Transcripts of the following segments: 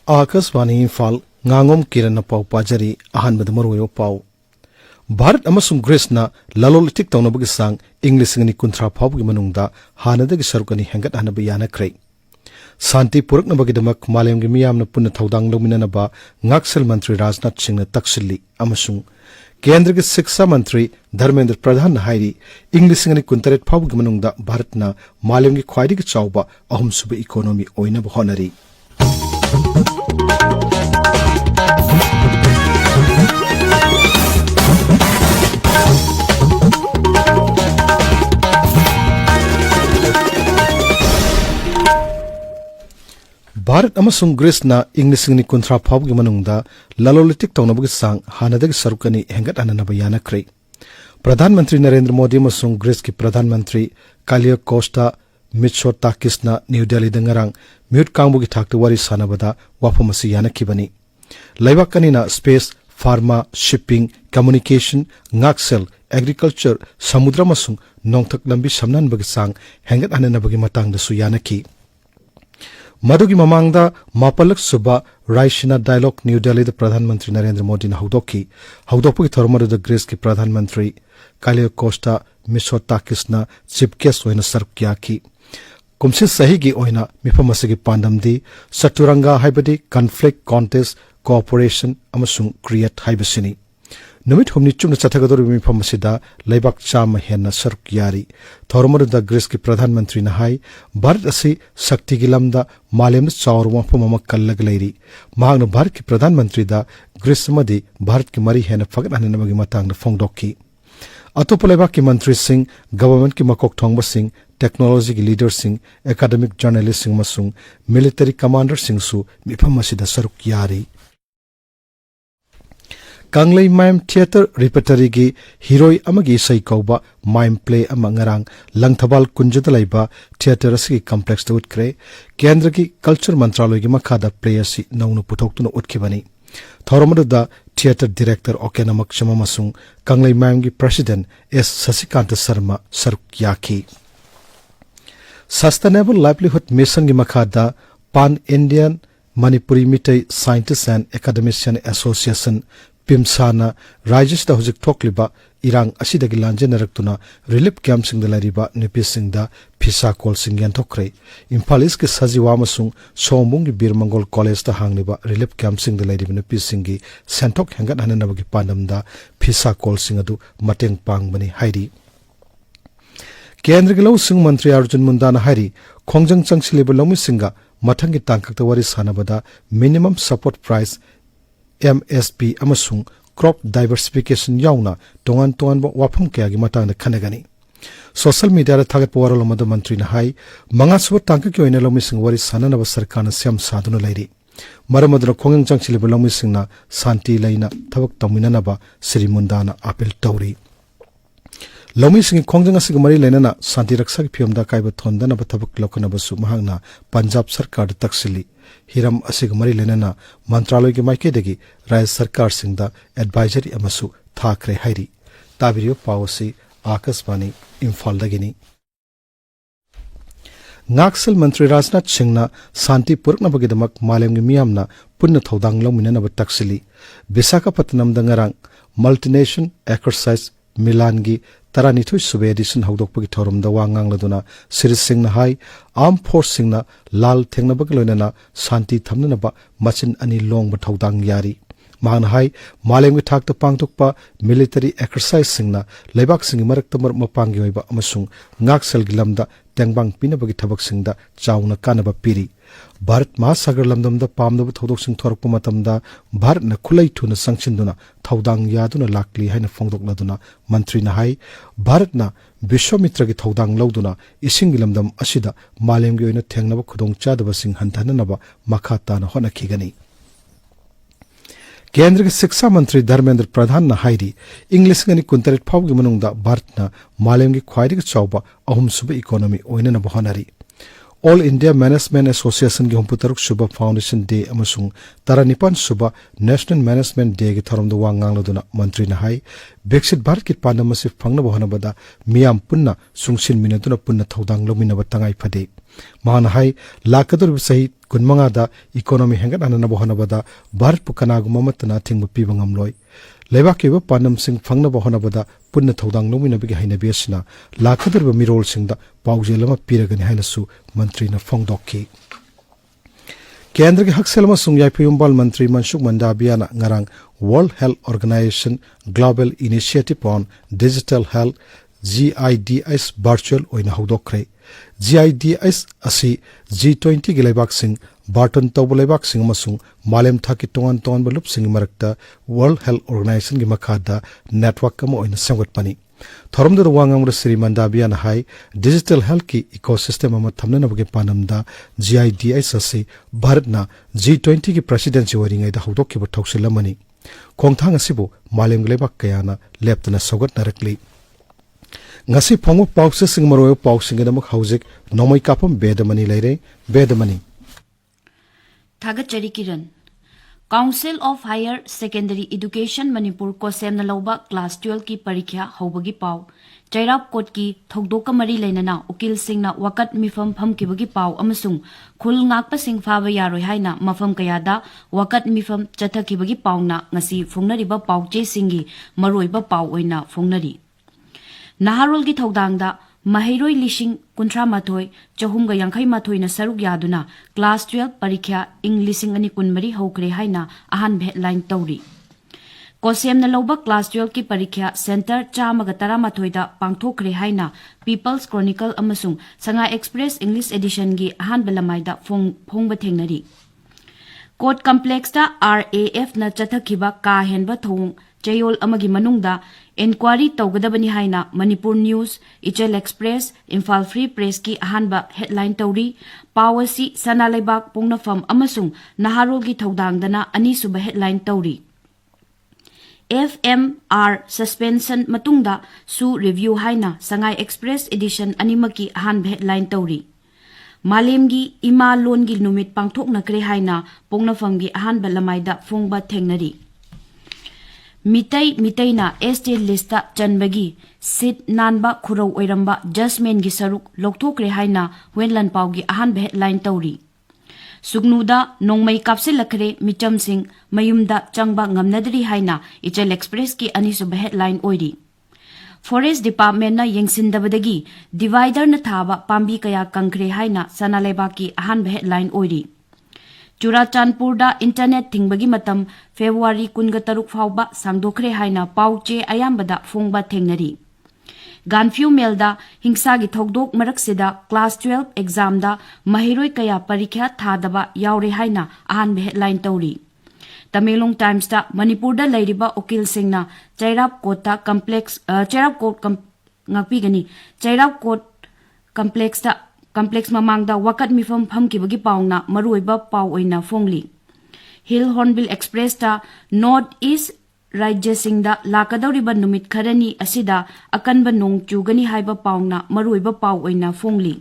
Akashvani Imphal Ngangom Kiran pau pajari ahan badamaru pau Bharat amasung Greece na lalolitik tawnabagi sang English ngani kunthra phawgi manungda hanadagi sarukani hengat hanabi yana krei Santi puraknabagi damak malemgi miyamna punna thaudang lominanaba ngaksel mantri Rajnath Singh na taksilli amasung Kendra ke Shiksha Mantri Dharmendra Pradhan na hairi English ngani kuntaret phawgi manungda Bharat na malemgi khwaidigi chawba ahum suba economy oina bahonari Bharat amasung Greece na English ngani kunthra phawgi manungda lalolitik tawnabagi sang hanadagi sarukani hengat ananaba yana krei Pradhan Mantri Narendra Modi amasung Greece ki Pradhan Mantri Kalia Costa Mitsotakis na New Delhi dangarang mute kangbugi thakta wari sanabada wafamasi yana kibani Laibakani na space pharma shipping communication ngaksel agriculture samudra masung nongthak lambi samnan bagi sang hengat ananabagi matang da su yana ki Madugi mamangda mapalak suba Raishina dialogue New Delhi the Pradhan Mantri Narendra Modi na haudoki thormadu the Greece ki Pradhan Mantri Kalia Costa Mitsotakis na chief guest oina sarkya ki kumsi sahi gi oina mifamasi gi pandamdi saturanga haibadi conflict contest cooperation amasung create haibasini Numit humni chumna chathagador mifamasi laibak chama henna sarkyari thormadu the Greece ki Pradhan Mantri na hai Bharat asi shakti gi lamda malemna chawrwa phumama kallag leiri mahagna Bharat ki Pradhan Mantri da Greece madi Bharat ki mari henna fagat ananamagi matangna phongdokki Atopa laibak ki mantri sing government ki makok thongba sing technology ki leader sing academic journalist sing masung military commander sing su mifamasi da sarukyari Kanglei Mime Theatre Repertory gi Heroi amagi sai kauba mime play ama ngarang Langthabal Kunjada laiba theatre asi complex to utkre Kendra ki culture mantraloy gi makhada play asi naunu puthoktuno utkibani Thoromadu da theatre director Okenamak Chama masung Kanglei Mime gi president S Sasikanta Sharma Sarukyaki Sustainable Livelihood Mission gi makhada Pan Indian Manipuri Mitai Scientists and Academician Association Pimsana Rajesh da hujik thokliba irang asidagi lanjenarakuna relief camp sing da lariba nipi sing da phisa kol sing yan thokre Imphal is ke sajiwa masung somung gi birmangol college da hangniba relief camp sing da lariba nipi sing gi sentok hengat hananabagi pandam da phisa kol sing adu mateng pang bani hairi Kendra gi law sing mantri Arjun Munda na hairi khongjang changsileba lamu singa mathangi tangkakta wari sanabada minimum support price MSP amasung crop diversification yauna tongan wafam kaya gi matang na khanagani social media ra thagat powarol madu mantri na hai manga suba tangka ki oina lomi sing wari sanana ba sarkar na syam saduna lairi maramadra khongang changchile ba lomi sing na santi laina thabak tamina na ba Sri Mundana apel tauri Lomi sing khongjang asig mari lena na santi raksa ki phimda kaiba thondana ba thabak lokana ba su mahangna Punjab sarkar taksili Hiram asig mari lena na mantraloy ki maike degi Raj sarkar singda advisory amasu thakre hairi tabiriyo pawasi Akashvani Imphal dagini Ngaksel Mantri Rajnath Singh na Santi Purakna bagidamak malemgi miyamna punna thodang longminana ba taksili Visakhapatnam dangarang multination exercise Milangi Taranithui sube edition haudokpagi thorum da wangang laduna Sri Singh na hai armed force sing na lal thengna bagloina na santi thamna ba machin ani long ba thodang yari man hai malemgi thakta pangtokpa military exercise sing na leibak sing marakta mapangi oiba amasung ngaksel gilamda tengbang pinabagi thabak sing da chauna kanaba piri Bharat Mahasagar lamdamda pamdaba thodok sing thorakpa matamda Bharat na khulai thuna sangchinduna thodang yaduna lakli haina phongdokladuna mantri na hai Bharat na Vishwamitra gi thodang lawduna ising gilamdam asida malemgi oina thengnaba khudong chadaba sing hantananaba makhata na hona khigani Kendra ki Shiksha Mantri Dharmendra Pradhan na hairi English ngani kuntaret phawgi manungda Bharat na malemgi khwaidigi chawba ahum suba economy oina na bahonari All India Management Association gi humputaruk suba foundation day amasung taranipan suba National Management Day gi tharom da wangang laduna mantri na hai Brexit Bharat ki pandamasi phangna bahana bada miyam punna sungsin minatuna punna thodang lomina ba tangai phade ꯃꯥꯅ ꯍꯥꯏ ꯂꯥꯛꯀꯗꯧꯔꯤꯕ ꯆꯍꯤ 15ꯗ economy ꯍꯦꯟꯒꯠꯍꯟꯅꯕ ꯍꯣꯠꯅꯕꯗ ꯚꯥꯔꯠꯄꯨ ꯀꯅꯥꯒꯨꯝꯕ ꯑꯃꯠꯇꯅ ꯑꯊꯤꯡꯕ ꯄꯤꯕ ꯉꯝꯂꯣꯏ ꯂꯩꯕꯥꯛꯀꯤ ꯑꯣꯏꯕ ꯄꯥꯟꯗꯝꯁꯤꯡ ꯐꯪꯅꯕ ꯍꯣꯠꯅꯕꯗ ꯄꯨꯟꯅ ꯊꯧꯗꯥꯡ ꯂꯧꯃꯤꯟꯅꯕꯒꯤ ꯍꯩꯅꯕꯤ ꯑꯁꯤꯅ ꯂꯥꯛꯀꯗꯧꯔꯤꯕ ꯃꯤꯔꯣꯜꯁꯤꯡꯗ ꯄꯥꯎꯖꯦꯜ ꯑꯃ ꯄꯤꯔꯒꯅꯤ ꯍꯥꯏꯅꯁꯨ ꯃꯟꯇ꯭ꯔꯤꯅ ꯐꯣꯡꯗꯣꯛꯈꯤ केंद्र के हकसेल याफयुम्बाल मंत्री Mansukh मंडावियाना ngarang World Health Organization Global Initiative on Digital Health GIDS virtual oina hodokre GIDS asi G20 gi leibak sing Barton tawb leibak sing amasung malem thaki tongan tongan balup sing marakta World Health Organization gi makhada network kama oina samgatpani Thoramda wangamra Sri Mandaviana hai digital health ki ecosystem ama thamna nabge panamda GIDS asi Bharatna G20 ki presidency waringai da hodok ki thausilamani khongthang asibu malem glebak kayana leptana sogat narakli ngasi phongmo pause sing maroyo pausing namak haujik Nongmeikapam Bedamani leire Bedamani Thagachari Kiran Council of Higher Secondary Education Manipur Kosem Nalauba Class 12 ki parikya haubagi pau Chairap Kot ki thogdoka mari leinana ukil singna wakat mifam pham kibagi pau amasung khul ngakpa sing phaba yaroi haina mafam kayada wakat mifam chathakibagi pauna ngasi fongnariba pauche singi maroiba pau oina fongnari Naharol gi thogdangda Mahiroi Lishing Kuntra Mathoi Chahumga Yankai Mathoi na saruk yaduna Class 12 parikya ing Lishing ani kunmari hokre haina ahan headline tawri Kosem na lauba Class 12 ki parikya Center Chamaga Mathoi da pangthokre haina People's Chronicle amasung Sanga Express English Edition gi ahan belamai da phongba thengnari Court Complex da RAF na chathakhiba ka henba thong Chayol amagi manungda inquiry tawgadabani haina Manipur News, Ichel Express, Imphal Free Press ki ahanba headline tawri, Pawasi Sanalaibak Pungnafam amasung Naharol gi thawdangdana ani suba headline tawri. FMR suspension matungda su review haina Sangai Express edition animaki ahanba headline tawri. Malemgi ima longi numit pangthok nakre haina Pungnafam gi ahanba lamaida phongba thengnari. Mitai na ST lista chanbagi sit nanba khurau oiramba judgment gi saruk lokthokre haina wenlan pawgi ahan headline tawri Sugnuda Nongmeikapse lakre micham sing mayumda changba ngamnadri haina Ichel Express ki anisub headline oiri Forest Department na yengsindabadagi divider na thaba pambi kaya kangkre haina Sanaleba ki ahan headline oiri Churachandpurda internet thingbagi matam February 13 fauba sangdokre haina pauche ayambada phongba thengnari Ganfew Melda hingsa gi thogdok maraksida class 12 exam da mahiroi kaya parikya thadaba yaure haina ahan headline tawri Tamelong Times da Manipur da lairiba ukil singna Chairap Kota complex Chairap Court ngapigani Chairap Court complex mamangda wakat mifam phamkibagi pauna maruiba pau oina fongli Hill Hornbill Express ta North East Rajya Singda lakadawriba numit kharani asida akanba nong chugani haiba pauna maruiba pau oina fongli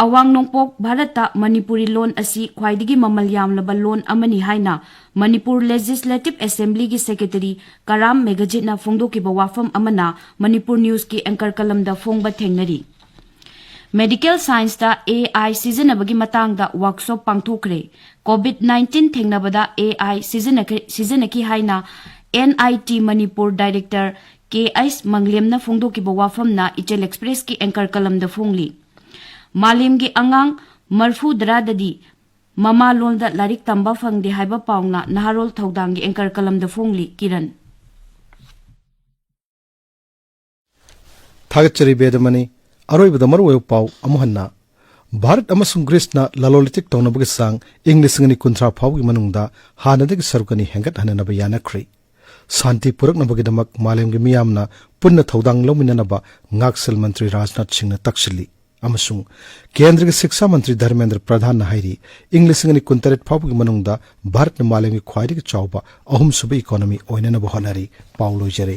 Awang nongpok Bharata Manipuri lon asi khwaidigi mamal yamlaba lon amani haina Manipur Legislative Assembly gi Secretary Karam Megajitna phongdokiba wafam amana Manipur News ki anchor kalamda phongba thengnari Medical Science da AI seasonabagi matangda workshop pangthokre COVID-19 thengnabada AI seasonaki haina NIT Manipur Director KS Manglemna phongdokiba wafamna Ichel Express ki anchor kalamda phongli Malimgi angang marfu dradadi mama lolda larik tamba phangde haiba pauna Naharol thawdangi anchor kalamda phongli Kiran Thagachari Bedamani Aroibada maruwayo pau amuhanna Bharat amasung Greece-na lalolitik tawnabagi sang English ngani kunthra phawgi manungda hanadagi sarukani hengat hananaba yanakri Santi puraknabagi damak malemgi miyamna punna thawdang lawminanaba ngaksel mantri Rajnath Singh na takshili amasung Kendra gi Shiksha mantri Dharmendra Pradhan na hairi English ngani kuntaret phawgi manungda Bharat na malemgi khwaidagi chawba ahum suba economy oinanaba honari paulo jare